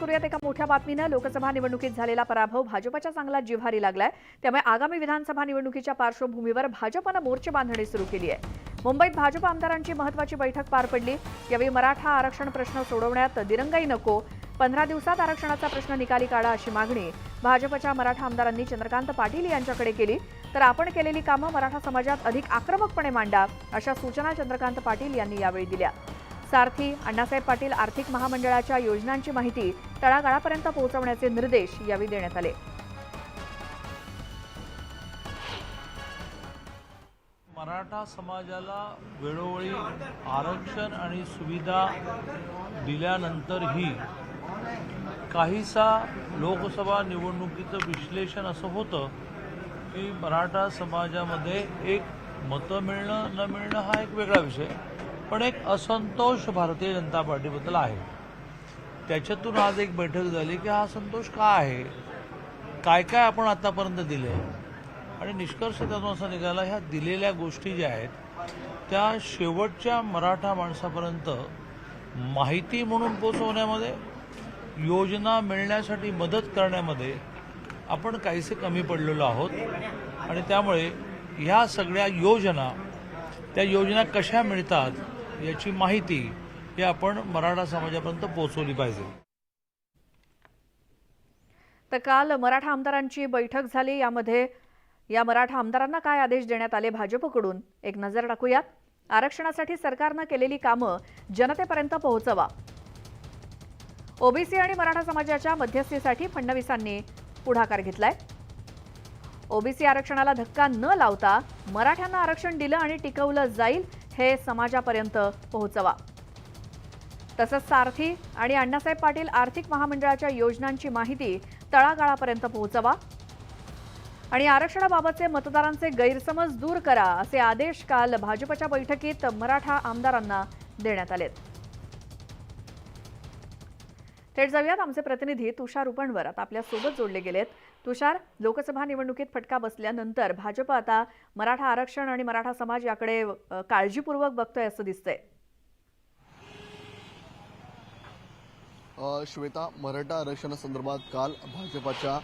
करूयात एका मोठ्या बातमीने। लोकसभा निवडणुकीत झालेला पराभव भाजपच्या चांगला जिव्हारी लागलाय। त्यामुळे आगामी विधानसभा निवडणुकीच्या पार्श्वभूमीवर भाजपने मोर्चे बांधणी सुरू केली आहे। मुंबईत भाजप आमदारांची महत्त्वाची बैठक पार पडली। यावेळी मराठा आरक्षण प्रश्न सोडवण्यात दिरंगाई नको, 15 दिवसात आरक्षणाचा प्रश्न निकाली काढा अशी मागणी भाजपच्या मराठा आमदारांनी चंद्रकांत पाटील यांच्याकडे केली। तर आपण केलेली कामं मराठा समाजात अधिक आक्रमकपणे मांडा अशा सूचना चंद्रकांत पाटील यांनी यावेळी दिल्या। सारथी अण्णासाहेब पाटील आर्थिक महामंडळाच्या योजनांची माहिती तळागाळापर्यंत पोहोचवण्याचे निर्देश यावेळी देण्यात आले। मराठा समाजाला वेळोवेळी आरक्षण आणि सुविधा दिल्यानंतरही काहीसा लोकसभा निवडणुकीचं विश्लेषण असं होतं की मराठा समाजामध्ये एक मतं मिळणं न मिळणं हा एक वेगळा विषय, पण एक असंतोष भारतीय जनता पार्टीबद्दल आहे। त्याच्यातून आज एक बैठक झाली की हा असंतोष का आहे, काय काय आपण आतापर्यंत दिले, आणि निष्कर्ष त्यातून असा निघाला ह्या दिलेल्या गोष्टी ज्या आहेत त्या शेवटच्या मराठा माणसापर्यंत माहिती म्हणून पोचवण्यामध्ये, योजना मिळण्यासाठी मदत करण्यामध्ये आपण काहीसे कमी पडलेलो आहोत। आणि त्यामुळे ह्या सगळ्या योजना, त्या योजना कशा मिळतात याची माहिती ही आपण मराठा समाजापर्यंत पोहोचवली पाहिजे। तर काल मराठा आमदारांची बैठक झाली। यामध्ये या मराठा आमदारांना काय आदेश देण्यात आले भाजपकडून एक नजर टाकूयात। आरक्षणासाठी सरकारने केलेली कामं जनतेपर्यंत पोहोचवा। ओबीसी आणि मराठा समाजाच्या मध्यस्थीसाठी फडणवीसांनी पुढाकार घेतलाय। ओबीसी आरक्षणाला धक्का न लावता मराठ्यांना आरक्षण दिलं आणि टिकवलं जाईल हे समाजापर्यंत पोहोचवा। तसंच सारथी आणि अण्णासाहेब पाटील आर्थिक महामंडळाच्या योजनांची माहिती तळागाळापर्यंत पोहोचवा आणि आरक्षणाबाबतचे मतदारांचे गैरसमज दूर करा असे आदेश काल भाजपच्या बैठकीत मराठा आमदारांना देण्यात आलेत। थेट जाऊयात आमचे प्रतिनिधी तुषार उपणवर आता आपल्या सोबत जोडले गेलेत। तुषार, लोकसभा निवडणुकीत फटका बसल्यानंतर भाजप आता मराठा आरक्षण आणि मराठा समाज याकडे काळजीपूर्वक बघतोय असं दिसतंय। श्वेता, मराठा आरक्षणासंदर्भात काल भाजपाच्या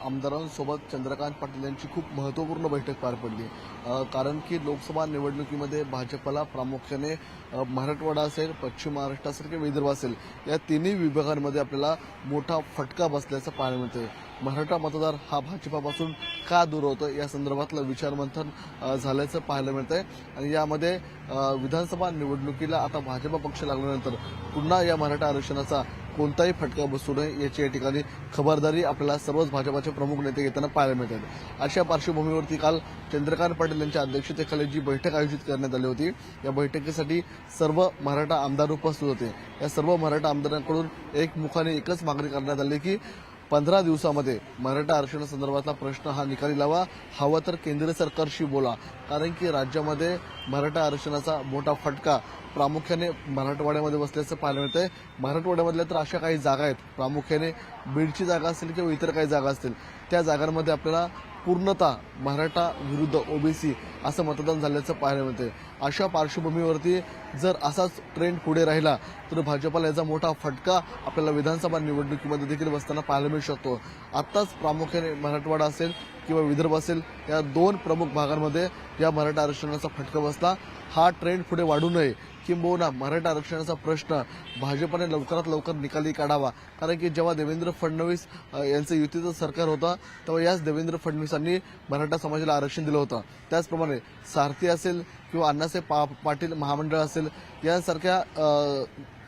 आमदारांसोबत चंद्रकांत पाटील यांची खूप महत्त्वपूर्ण बैठक पार पडली। कारण की लोकसभा निवडणुकीमध्ये भाजपला प्रामुख्याने मराठवाडा असेल, पश्चिम महाराष्ट्र असेल किंवा विदर्भ असेल या तिन्ही विभागांमध्ये आपल्याला मोठा फटका बसल्याचं पाहायला मिळतंय। मराठा मतदार हा भाजपापासून का दूर होतो या संदर्भातलं विचारमंथन झाल्याचं पाहायला मिळतंय। आणि यामध्ये विधानसभा निवडणुकीला आता भाजप पक्ष लागल्यानंतर पुन्हा या मराठा आरक्षणाचा कोणताही फटका बसू नये याची या ठिकाणी खबरदारी आपल्याला सर्वच भाजपाचे प्रमुख नेते घेताना पाहायला मिळतात। अशा पार्श्वभूमीवरती काल चंद्रकांत पाटील यांच्या अध्यक्षतेखाली जी बैठक आयोजित करण्यात आली होती, या बैठकीसाठी सर्व मराठा आमदार उपस्थित होते। या सर्व मराठा आमदारांकडून एकमुखाने एकच मागणी करण्यात आली की 15 दिवसामध्ये मराठा आरक्षणासंदर्भातला प्रश्न हा निकाली लावा, हवा तर केंद्र सरकारशी बोला। कारण की राज्यामध्ये मराठा आरक्षणाचा मोठा फटका प्रामुख्याने मराठवाड्यामध्ये बसल्याचं पाहायला मिळतंय। मराठवाड्यामधल्या तर अशा काही जागा आहेत, प्रामुख्याने बीडची जागा असेल किंवा इतर काही जागा असतील, त्या जागांमध्ये आपल्याला पूर्णतः मराठा विरुद्ध ओबीसी असं मतदान झाल्याचं पाहायला मिळतंय। अशा पार्श्वभूमीवरती जर असाच ट्रेंड पुढे राहिला तर भाजपला याचा मोठा फटका आपल्याला विधानसभा निवडणुकीमध्ये देखील बसताना पाहायला मिळू शकतो। आत्ताच प्रामुख्याने मराठवाडा असेल किंवा विदर्भ असेल या दोन प्रमुख भागांमध्ये या मराठा आरक्षणाचा फटका बसला। हा ट्रेंड पुढे वाढू नये, किंबहुना मराठा आरक्षणाचा प्रश्न भाजपने लवकरात लवकर निकाली काढावा। कारण की जेव्हा देवेंद्र फडणवीस यांचं युतीचं सरकार होतं तेव्हा याच देवेंद्र फडणवीसांनी मराठा समाजाला आरक्षण दिलं होतं। त्याचप्रमाणे सारथी असेल किंवा अण्णासाहेब पाटील महामंडळ असेल यांसारख्या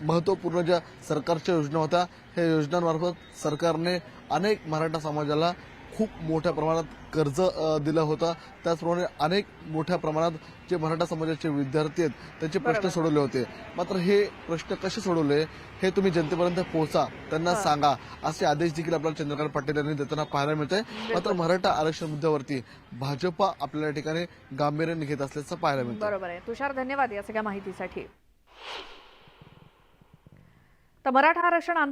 महत्त्वपूर्ण ज्या सरकारच्या योजना होत्या, ह्या योजनांमार्फत सरकारने अनेक मराठा समाजाला खूप मोठ्या प्रमाणात कर्ज दिलं होतं। त्याचप्रमाणे अनेक मोठ्या प्रमाणात जे मराठा समाजाचे विद्यार्थी आहेत त्यांचे प्रश्न सोडवले होते। मात्र हे प्रश्न कसे सोडवले हे तुम्ही जनतेपर्यंत पोहोचा, त्यांना सांगा असे आदेश देखील आपल्याला चंद्रकांत पाटील यांनी देताना पाहायला मिळतंय। मात्र मराठा आरक्षण मुद्द्यावरती भाजप आपल्या ठिकाणी गांभीर्याने घेत असल्याचं पाहायला मिळतं। बरोबर आहे तुषार, धन्यवाद या सगळ्या माहितीसाठी। तर मराठा आरक्षण